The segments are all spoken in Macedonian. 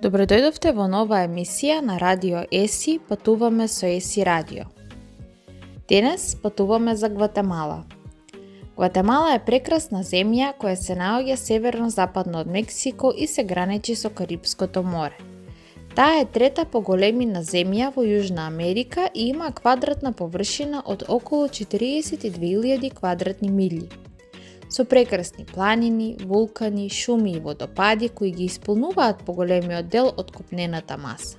Добродојдовте во нова емисија на Радио ЕСИ, патуваме со ЕСИ Радио. Денес патуваме за Гватемала. Гватемала е прекрасна земја која се наоѓа северно-западно од Мексико и се граничи со Карипското море. Таа е трета по големина земја во Јужна Америка и има квадратна површина од околу 42.000 квадратни милји, со прекрасни планини, вулкани, шуми и водопади кои ги исполнуваат поголемиот дел од копнената маса.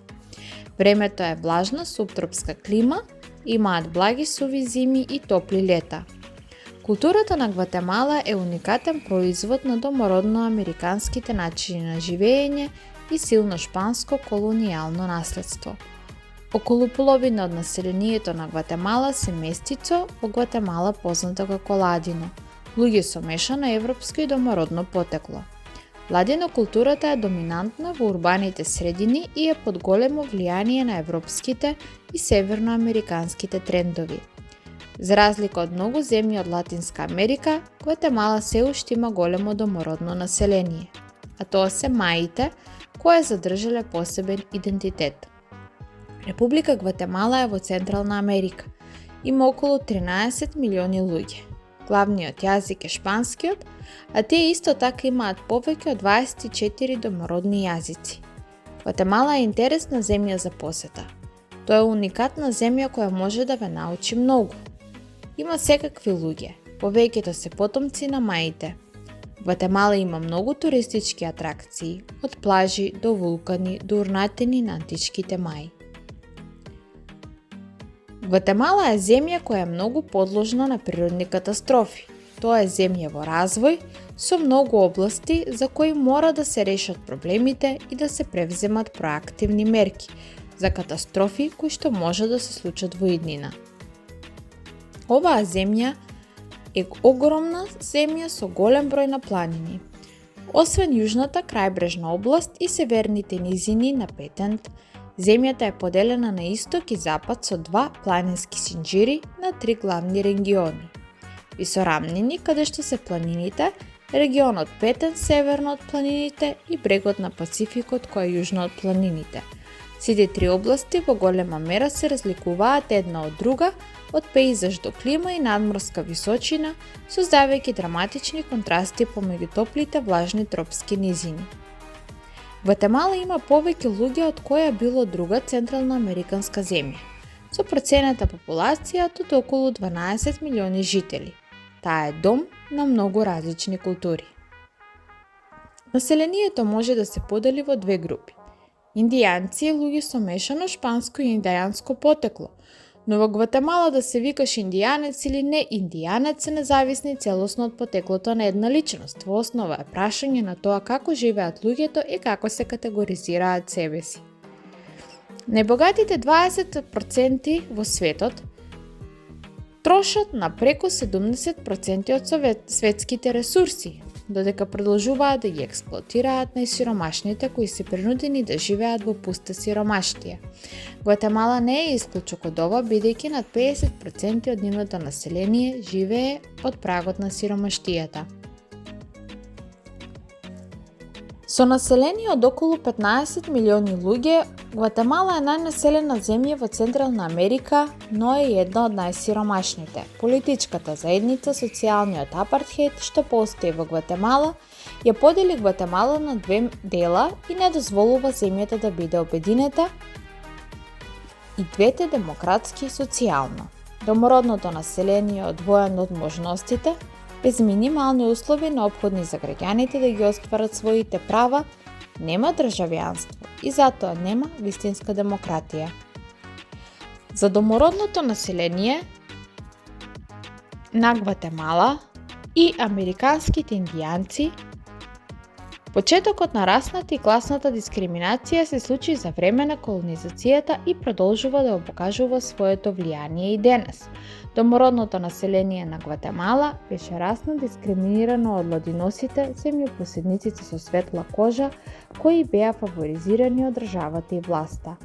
Времето е влажна суптропска клима, имаат благи суви зими и топли лета. Културата на Гватемала е уникатен производ на домородно-американските начини на живење и силно шпанско колонијално наследство. Околу половина од населението на Гватемала се местицо, во Гватемала позната како ладино, луѓе со мешано европско и домородно потекло. Ладино културата е доминантна во урбаните средини и е под големо влијание на европските и северноамериканските трендови. За разлика од многу земји од Латинска Америка, Гватемала се уште има големо домородно население, а тоа се маите, кои задржале посебен идентитет. Република Гватемала е во Централна Америка. Има околу 13 милиони луѓе. Главниот јазик е шпанскиот, а тие исто така имаат повеќе од 24 домородни јазици. Гватемала е интересна земја за посета. Тоа е уникатна земја која може да ве научи многу. Има секакви луѓе, повеќето се потомци на маите. Гватемала има многу туристички атракции, од плажи до вулкани до урнатини на античките маи. Гватемала е земја која е многу подложна на природни катастрофи. Тоа е земја во развој, со многу области за кои мора да се решат проблемите и да се превземат проактивни мерки за катастрофи кои што може да се случат во иднина. Оваа земја е огромна земја со голем број на планини. Освен јужната крајбрежна област и северните низини на Петент, земјата е поделена на исток и запад со два планински синџири на три главни региони. Висорамнини, каде што се планините, регионот Петен северно од планините и брегот на Пацификот кој е јужно од планините. Сите три области во голема мера се разликуваат една од друга, од пејзаж до клима и надморска височина, создавајќи драматични контрасти помеѓу топлите влажни тропски низини. Гватемала има повеќе луѓе од која било друга централноамериканска земја, со процената популација од околу 12 милиони жители. Таа е дом на многу различни култури. Населението може да се подели во две групи. Индијанци и луѓе со мешано шпанско и индијанско потекло, но во Гватемала да се викаш индијанец или не индијанец се независни целосно од потеклото на една личност. Во основа е прашање на тоа како живеат луѓето и како се категоризираат себе си. Најбогатите 20% во светот трошат на преку 70% од светските ресурси, додека продолжуваат да ги експлоатираат најсиромашните кои се принудени да живеат во пуста сиромаштија. Гватемала не е исклучок од ова, бидејќи над 50% од нивното население живее од прагот на сиромаштијата. Со население од околу 15 милиони луѓе, Гватемала е најнаселена земја во Централна Америка, но е една од најсиромашните. Политичката заедница, социјалниот апартхеид што постои во Гватемала, ја подели Гватемала на две дела и не дозволува земјата да биде обединета и двете демократски и социјално. Домородното население одвоено од можностите, без минимални услови неопходни за граѓаните да ги остварат своите права, нема државјанство и затоа нема вистинска демократија. За домородното население на Гватемала и американските индијанци, почетокот на расната и класната дискриминација се случи за време на колонизацијата и продолжува да покажува своето влијание и денес. Домородното население на Гватемала беше расно дискриминирано од ладиносите, земјопоседниците со светла кожа, кои беа фаворизирани од државата и власта.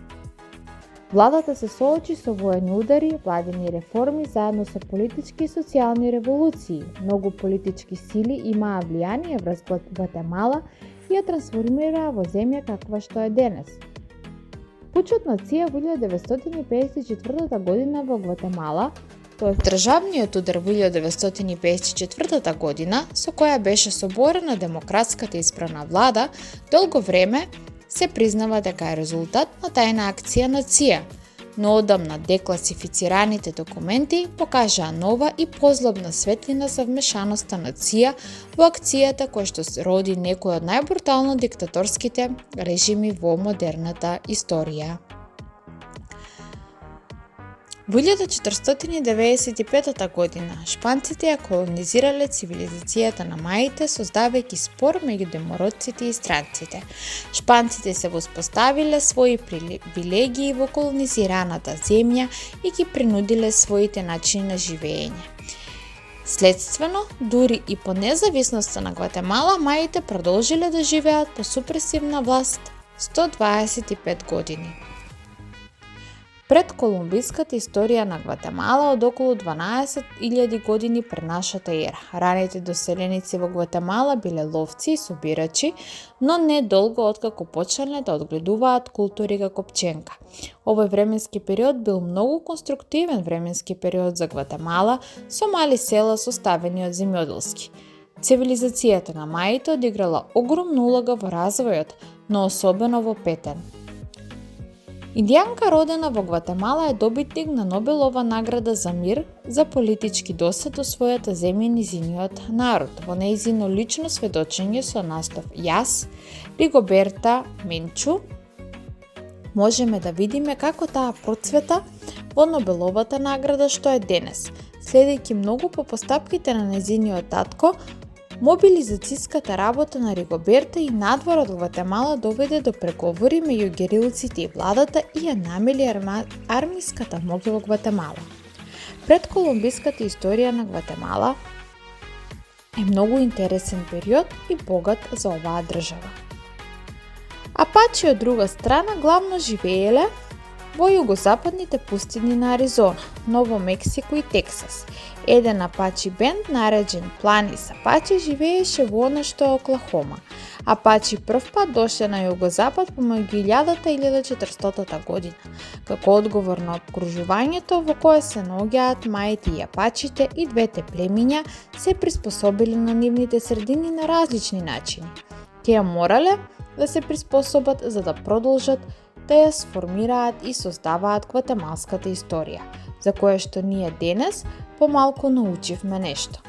Владата се соочи со воени удари, владени реформи заедно со политички и социјални револуции. Многу политички сили имаа влијание врз Гватемала и ја трансформираа во земја каква што е денес. Пучот на Ција во 1954 година во Гватемала, тоа е државниот удар во 1954 година, со која беше соборена демократската исправна влада, долго време се признава дека е резултат на тајна акција на Ција, но одамна декласифицираните документи покажаа нова и позлобна светлина за вмешаноста на Ција во акцијата која што се роди некој од најбрутално диктаторските режими во модерната историја. Во 1495 година шпанците ја колонизирале цивилизацијата на маите, создавајќи спор меѓу домородците и странците. Шпанците се воспоставиле своји привилегии во колонизираната земја и ги принудиле своите начини на живење. Следствено, дури и по независноста на Гватемала, маите продолжиле да живеат по супресивна власт 125 години. Пред колумбиската историја на Гватемала од околу 12.000 години пред нашата ера. Раните доселеници во Гватемала биле ловци и собирачи, но не долго откако почнале да одгледуваат култури како пченка. Овој временски период бил многу конструктивен временски период за Гватемала, со мали села составени од земјоделски. Цивилизацијата на маите одиграла огромна улога во развојот, но особено во Петен. Индијанка родена во Гватемала е добитник на Нобелова награда за мир за политички досед до својата земја и низиниот народ. Во нејзино лично сведочење со наслов Јас, Ригоберта Менчу, можеме да видиме како таа процвета во Нобеловата награда што е денес. Следејќи многу по постапките на нејзиниот татко, мобилизацијската работа на Ригоберта и надвор од Гватемала доведе до преговори меѓу герилците и владата и ја намели армиската моќ во Гватемала. Предколумбиската историја на Гватемала е многу интересен период и богат за оваа држава. Апачи од друга страна главно живееле во југозападните пустини на Аризона, Ново Мексико и Тексас. Еден апачи бенд нареđен Планис Апачи живееше во она што е Оклахома. Апачи прв пат дошле на југозапад помеѓу 1000 и 1400 година, како одговор на обкружувањето во кое се наоѓаат маите и апачите, и двете племиња се приспособиле на нивните средини на различни начини. Тие морале да се приспособат за да продолжат да ја сформираат и создаваат гватемалската историја, за која што ние денес помалку научивме нешто.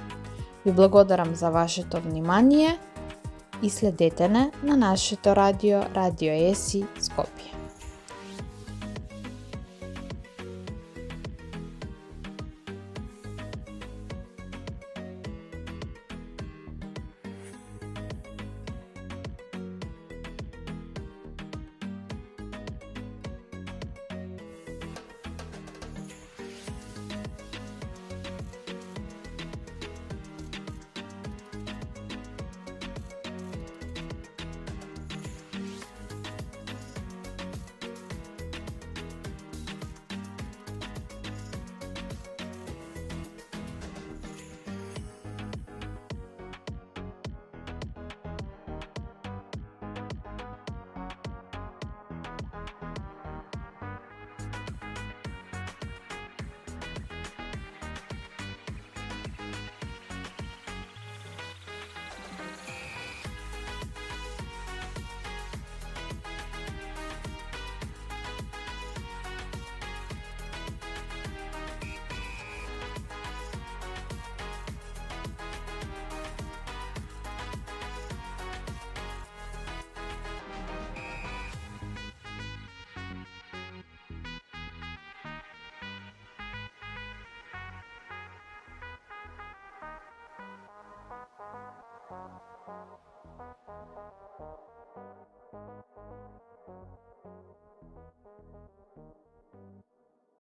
Ви благодарам за вашето внимание и следете не на нашето радио Радио Еси Скопје.